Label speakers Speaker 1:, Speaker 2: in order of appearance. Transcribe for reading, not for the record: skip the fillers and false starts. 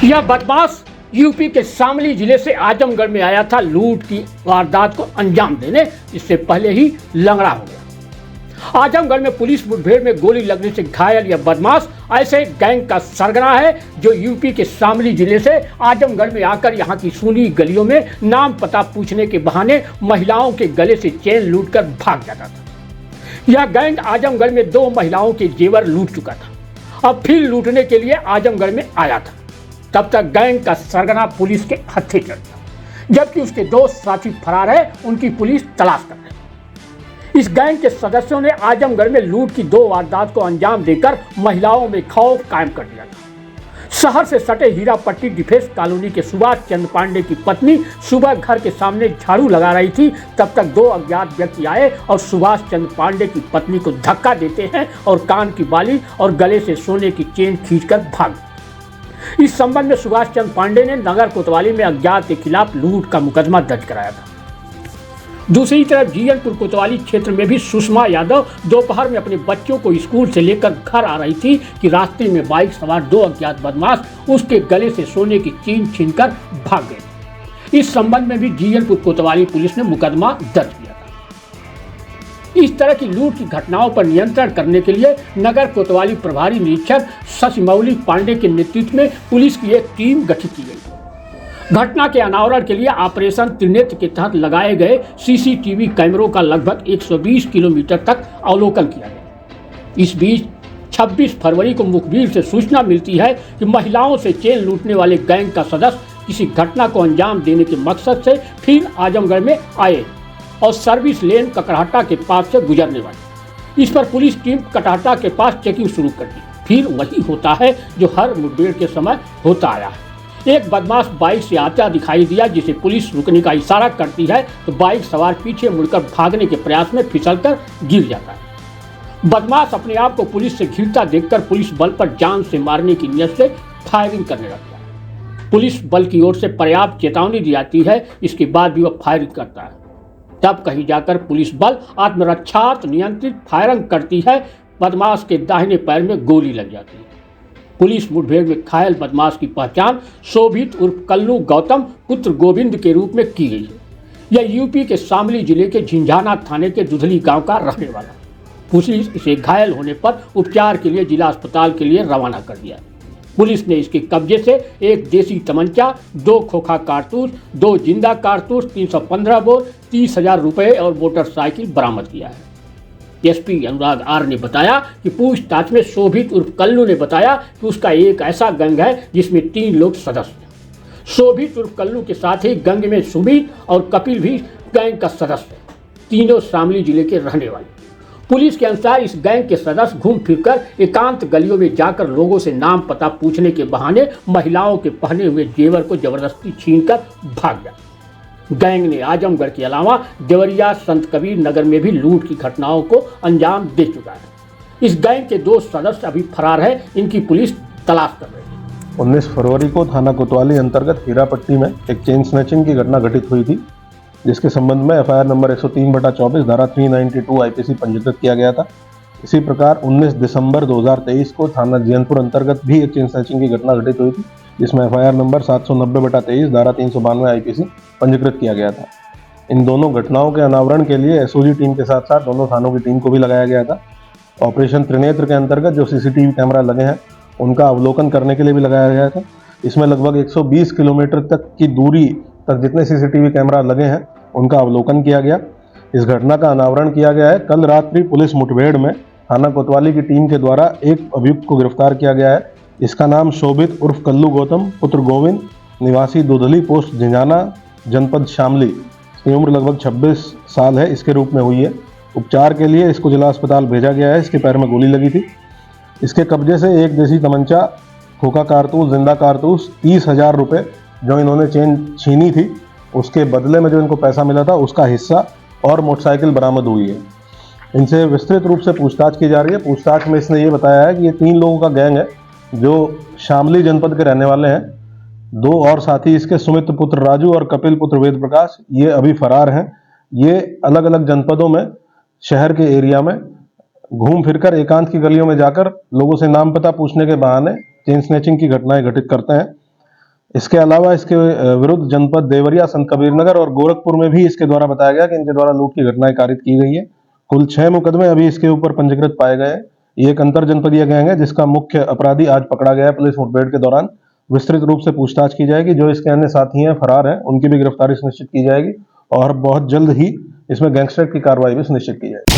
Speaker 1: यह बदमाश यूपी के शामली जिले से आजमगढ़ में आया था लूट की वारदात को अंजाम देने, इससे पहले ही लंगड़ा हो गया। आजमगढ़ में पुलिस मुठभेड़ में गोली लगने से घायल यह बदमाश ऐसे गैंग का सरगना है जो यूपी के शामली जिले से आजमगढ़ में आकर यहां की सूनी गलियों में नाम पता पूछने के बहाने महिलाओं के गले से चेन लूटकर भाग जाता था। यह गैंग आजमगढ़ में 2 महिलाओं के जेवर लूट चुका था, अब फिर लूटने के लिए आजमगढ़ में आया था। तब तक गैंग का सरगना पुलिस के हत्थे चढ़ गया, जबकि उसके 2 साथी फरार है, उनकी पुलिस तलाश कर रही है। इस गैंग के सदस्यों ने आजमगढ़ में लूट की 2 वारदात को अंजाम देकर महिलाओं में खौफ कायम कर दिया था। शहर से सटे हीरापट्टी डिफेंस कॉलोनी के सुभाष चंद्र पांडे की पत्नी सुबह घर के सामने झाड़ू लगा रही थी, तब तक 2 अज्ञात व्यक्ति आए और सुभाष चंद्र पांडे की पत्नी को धक्का देते हैं और कान की बाली और गले से सोने की चेन खींचकर भाग गए। इस संबंध में सुभाष चंद्र पांडे ने नगर कोतवाली में अज्ञात के खिलाफ लूट का मुकदमा दर्ज कराया था। दूसरी तरफ जीयनपुर कोतवाली क्षेत्र में भी सुषमा यादव दोपहर में अपने बच्चों को स्कूल से लेकर घर आ रही थी कि रास्ते में बाइक सवार 2 अज्ञात बदमाश उसके गले से सोने की चेन छीनकर भाग गए। इस संबंध में भी जीयनपुर कोतवाली पुलिस ने मुकदमा दर्ज किया था। इस तरह की लूट की घटनाओं पर नियंत्रण करने के लिए नगर कोतवाली प्रभारी निरीक्षक शशिमौली पांडे के नेतृत्व में पुलिस की एक टीम गठित की गई। घटना के अनावरण के लिए ऑपरेशन त्रिनेत्र के तहत लगाए गए सीसीटीवी कैमरों का लगभग 120 किलोमीटर तक अवलोकन किया गया। इस बीच 26 फरवरी को मुखबिर से सूचना मिलती है कि महिलाओं से चेन लूटने वाले गैंग का सदस्य किसी घटना को अंजाम देने के मकसद से फिर आजमगढ़ में आए और सर्विस लेन ककड़हट्टा के पास से गुजरने वाले। इस पर पुलिस टीम ककड़हट्टा के पास चेकिंग शुरू कर दी। फिर वही होता है जो हर मुठभेड़ के समय होता आया है। एक बदमाश बाइक से आता दिखाई दिया, जिसे पुलिस रुकने का इशारा करती है तो बाइक सवार पीछे मुड़कर भागने के प्रयास में फिसलकर गिर जाता है। बदमाश अपने आप को पुलिस से घिरता देखकर पुलिस बल पर जान से मारने की नियत से फायरिंग करने लगता है। पुलिस बल की ओर से पर्याप्त चेतावनी दी जाती है, इसके बाद भी वह फायरिंग करता है। तब कहीं जाकर पुलिस बल आत्मरक्षार्थ नियंत्रित फायरिंग करती है। बदमाश के दाहिने पैर में गोली लग जाती है। पुलिस मुठभेड़ में घायल बदमाश की पहचान शोभित उर्फ कल्लू गौतम पुत्र गोविंद के रूप में की गई है। यह यूपी के शामली जिले के झिंझाना थाने के दुधली गांव का रहने वाला। पुलिस इसे घायल होने पर उपचार के लिए जिला अस्पताल के लिए रवाना कर दिया। पुलिस ने इसके कब्जे से एक देसी तमंचा, 2 खोखा कारतूस, 2 जिंदा कारतूस, 315 बोर, 30,000 रुपये और मोटरसाइकिल बरामद किया है। एसपी अनुराग आर ने बताया कि पूछताछ में शोभित उर्फ कल्लू ने बताया कि उसका एक ऐसा गैंग है जिसमें 3 लोग सदस्य हैं। शोभित उर्फ कल्लू के साथ ही गैंग में सुमित और कपिल भी गैंग का सदस्य है। तीनों शामली जिले के रहने वाले। पुलिस के अनुसार इस गैंग के सदस्य घूम फिरकर एकांत गलियों में जाकर लोगों से नाम पता पूछने के बहाने महिलाओं के पहने हुए जेवर को जबरदस्ती छीनकर भाग गया। गैंग ने आजमगढ़ के अलावा देवरिया, संत कबीर नगर में भी लूट की घटनाओं को अंजाम दे चुका है। इस गैंग के 2 सदस्य अभी फरार है, इनकी पुलिस तलाश कर रही है।
Speaker 2: 19 फरवरी को थाना कोतवाली अंतर्गत हीरापट्टी में एक चेन स्नैचिंग की घटना घटित हुई थी, जिसके संबंध में एफआईआर नंबर 103/24 धारा 392 आईपीसी पंजीकृत किया गया था। इसी प्रकार 19 दिसंबर 2023 को थाना जीयनपुर अंतर्गत भी एक चेन स्नैचिंग की घटना घटित हुई थी, जिसमें एफआईआर नंबर 790/23 धारा 392 आईपीसी पंजीकृत किया गया था। इन दोनों घटनाओं के अनावरण के लिए एसओजी टीम के साथ साथ दोनों थानों की टीम को भी लगाया गया था। ऑपरेशन त्रिनेत्र के अंतर्गत जो सीसीटीवी कैमरा लगे हैं उनका अवलोकन करने के लिए भी लगाया गया था। इसमें लगभग 120 किलोमीटर तक की दूरी तक जितने सीसीटीवी कैमरा लगे हैं उनका अवलोकन किया गया। इस घटना का अनावरण किया गया है। कल रात्रि पुलिस मुठभेड़ में थाना कोतवाली की टीम के द्वारा एक अभियुक्त को गिरफ्तार किया गया है। इसका नाम शोभित उर्फ कल्लू गौतम पुत्र गोविंद, निवासी दुधली, पोस्ट झिंझाना, जनपद शामली, इसकी उम्र लगभग 26 साल है, इसके रूप में हुई है। उपचार के लिए इसको जिला अस्पताल भेजा गया है। इसके पैर में गोली लगी थी। इसके कब्जे से एक देसी तमंचा, खोखा कारतूस, जिंदा कारतूस, 30,000 रुपये जो इन्होंने चेन छीनी थी उसके बदले में जो इनको पैसा मिला था उसका हिस्सा और मोटरसाइकिल बरामद हुई है। इनसे विस्तृत रूप से पूछताछ की जा रही है। पूछताछ में इसने ये बताया है कि ये 3 लोगों का गैंग है जो शामली जनपद के रहने वाले हैं। 2 और साथी इसके सुमित पुत्र राजू और कपिल पुत्र वेद प्रकाश, ये अभी फरार हैं। ये अलग अलग जनपदों में शहर के एरिया में घूम फिरकर एकांत की गलियों में जाकर लोगों से नाम पता पूछने के बहाने चेन स्नैचिंग की घटनाएं घटित करते हैं। इसके अलावा इसके विरुद्ध जनपद देवरिया, संत कबीरनगर और गोरखपुर में भी इसके द्वारा बताया गया कि इनके द्वारा लूट की घटनाएं कारित की गई है। कुल 6 मुकदमे अभी इसके ऊपर पंजीकृत पाए गए हैं। ये एक अंतर जनपदीय गैंग है जिसका मुख्य अपराधी आज पकड़ा गया है पुलिस मुठभेड़ के दौरान। विस्तृत रूप से पूछताछ की जाएगी। जो इसके अन्य साथी हैं, फरार हैं, उनकी भी गिरफ्तारी सुनिश्चित की जाएगी और बहुत जल्द ही इसमें गैंगस्टर की कार्रवाई भी सुनिश्चित की जाएगी।